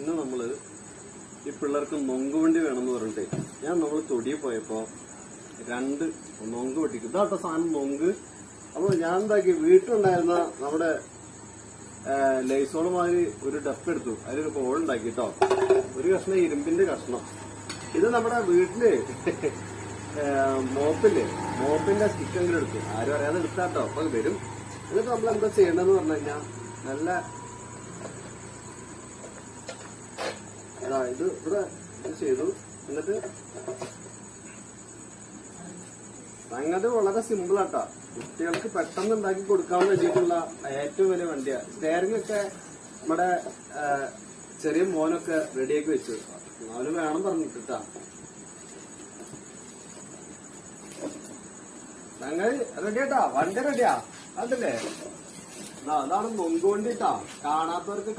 ഇന്ന് നമ്മള് ഈ പിള്ളേർക്ക് നൊങ്കുവണ്ടി വേണമെന്ന് പറഞ്ഞിട്ടേ നമ്മൾ തൊടിയിൽ പോയപ്പോ 2 നൊങ്ക് വെട്ടിക്കും. ഇതാട്ടോ സാധനം നൊങ്ക്. അപ്പൊ ഞാൻ എന്താക്കി, വീട്ടിലുണ്ടായിരുന്ന നമ്മുടെ ലൈസോള് മാതിരി ഒരു ഡപ്പ് എടുത്തു, അതിലൊരു ഹോൾ ഉണ്ടാക്കി കേട്ടോ. ഒരു കഷ്ണം ഇരുമ്പിന്റെ കഷ്ണം. ഇത് നമ്മുടെ വീട്ടില് മോപ്പിന്റെ സ്റ്റിക്കെങ്കിലും എടുത്തു. ആരും അറിയാതെ എടുത്താട്ടോ. അപ്പൊ വരും. എന്നിട്ട് നമ്മൾ എന്താ ചെയ്യണമെന്ന് പറഞ്ഞു കഴിഞ്ഞാൽ നല്ല ഇത് ഇവിടെ ചെയ്തു. എന്നിട്ട് സംഗതി വളരെ സിമ്പിൾ ആട്ടാ. കുട്ടികൾക്ക് പെട്ടെന്ന് ഉണ്ടാക്കി കൊടുക്കാമെന്ന് വെച്ചിട്ടുള്ള ഏറ്റവും വലിയ വണ്ടിയാണ്. സ്റ്റെയറിംഗ് ഒക്കെ നമ്മുടെ ചെറിയ മോനൊക്കെ റെഡിയാക്കി വെച്ചു. അവന് വേണം പറഞ്ഞിട്ടാ. സംഗതി റെഡിയാട്ടാ, വണ്ടി റെഡിയാ. അതല്ലേ, അതാണ് നൊങ്ക് വണ്ടിട്ടാ. കാണാത്തവർക്ക്